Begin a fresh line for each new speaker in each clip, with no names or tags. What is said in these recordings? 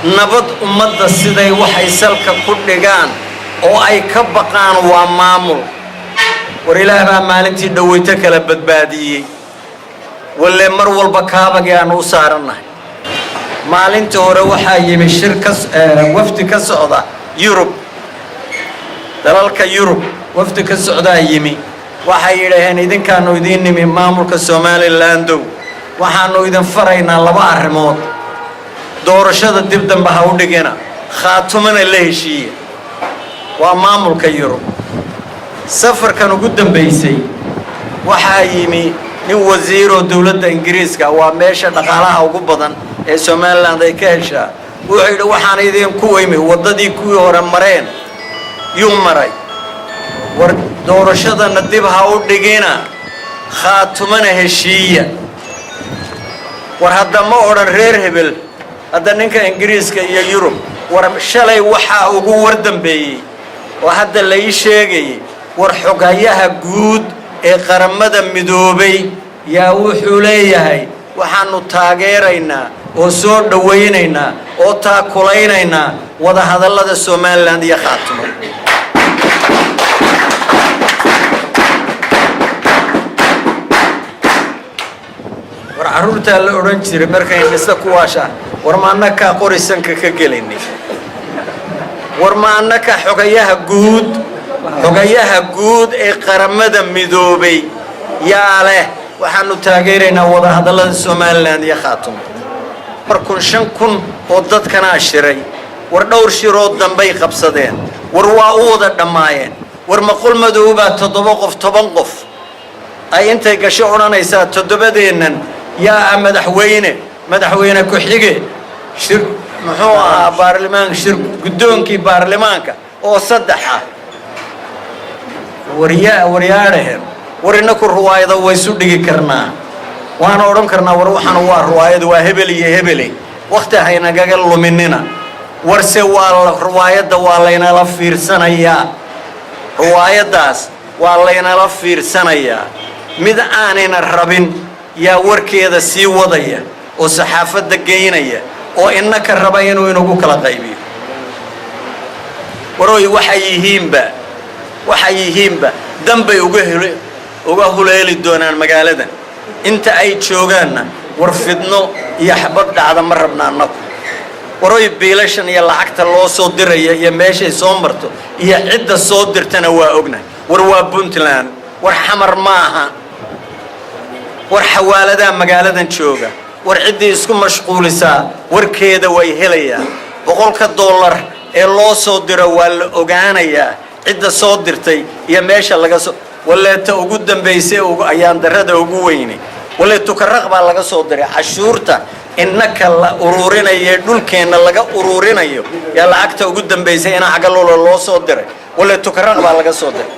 nabad ummadda siday waxay salka ku dhigaan oo ay ka baqaan waa maamul. war ilaah baa maalintii dhaweyta kala badbaadiyey walle mar walba kaabagaan u saaranahay. maalintii hore waxaa yimi wafdi ka socda Yurub, dalalka Yurub wafdi ka socda yimi waxay yiraahdeen idinkaanu idin nimi maamulka Somaliland waxaanu idin faraynaa laba arrimood: doorashada dib dambe ha u dhigina, khaatumana la heshiiye. waa maamulka Yurub. safarkan ugu dambeysay waxaa yimi nin wasiiro dawladda Ingiriiska, waa meesha dhaqaalaha ugu badan ee Somaliland ay ka heshaa. wuxuu yidhi waxaan idin ku weymi wadadii kuwii hore mareen yuu maray. war doorashadana dib ha u dhigina, khaatumana heshiiya. war hadda ma odhan reer hebel, hadda ninka Ingiriiska iyo Yurub war shalay waxaa ugu war dambeeyey oo hadda la ii sheegayay war xogayaha guud ee qaramada midoobay yaa wuxuu leeyahay waxaanu taageeraynaa oo soo dhawaynaynaa oo taakulaynaa wada hadallada Somaliland iyo khaatumo. war caruurta la oran jiray markay dhista kuwaasha war ma annaka qorisanka ka gelinay. war ma annaka xogayaha guud ee qaramada midoobay yaa leh waxaanu taageeraynaa wada hadallada Somaliland iyo khaatumo. mar 5,000 oo dadkana shiray war dhowr shiroo dambay qabsadeen war waa u wada dhamaayeen. war maqul madooba 7 qof 10 qof ay intay gasho oranaysaa 7deenan yaa madaxweyne ku xige shir muxuu ahaa baarlamaanka shir gudoonkii baarlamaanka oo 3 ah. waryaadheen war inaku ruwaayada way isu dhigi karnaa, waana odhan karnaa war waxaan waa ruwaayad waa hebel iyo hebele waqti haynagaga luminina. warse waa ruwaayada waa laynala fiirsanayaa, ruwaayadaas waa laynala fiirsanayaa. mid aanayna rabin yaa warkeeda sii wadaya oo saxaafadda geynaya oo innaka raba inuu inagu kala qaybiyo. waroy waxay yihiinba dambay uga huleeli doonaan magaaladan inta ay joogaanna. war fidno iyo xabad dhacda ma rabna annagu. waroy biilashan iyo lacagta loo soo diraya iyo meeshay soo marto iyo cidda soo dirtana waa ognahay. war waa Puntland, war xamar maaha. war xawaalada magaaladan jooga war ciddii isku mashquulisaa warkeeda way helayaan. $100 ee loo soo diro waa la ogaanayaa cidda soo dirtay iyo meesha laga soo. waleeta ugu dambeysay ayaan darada ugu weynay waleetu karaq baa laga soo diray cashuurta innaka la ururinayo dhulkeena laga ururinayo yaa lacagta ugu dambeysay in xagaloola loo soo diray waleetu karaq baa laga soo diray.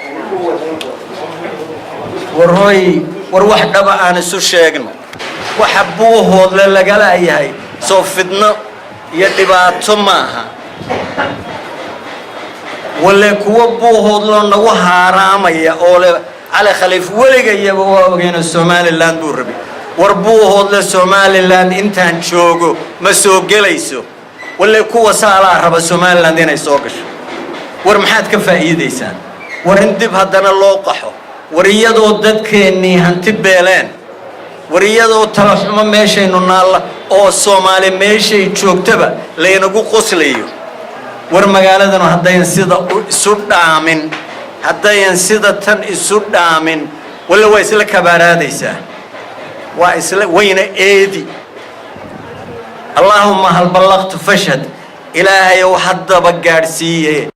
war wax dhaba aan isu sheegno waxa buuhood laga leeyahay soo fidno iyo dhibaato maaha. wala kuwa buuhood loo nagu haaraamaya oo le cali khaliif waligayaba waa ogeena Somaliland buu rabi. war buuhood la Somaliland intaan joogo ma soo gelayso. wala kuwa saala raba Somaliland inay soo gasho. war maxaad ka faa'iideysaan? war in dib haddana loo qaxo. war iyadoo dadkeennii hanti beeleen, war iyadoo talaxumo meeshaynu naalla oo Soomaali meeshay joogtaba laynagu qoslayo. war magaaladan haddayn sida isu dhaamin, haddayn sida tan isu dhaamin wala way isla kabaaraadaysaa, waa isla wayna eedi. allahumma hal ballaqtu fashhad ilaahay oo haddaba gaarsiiyay.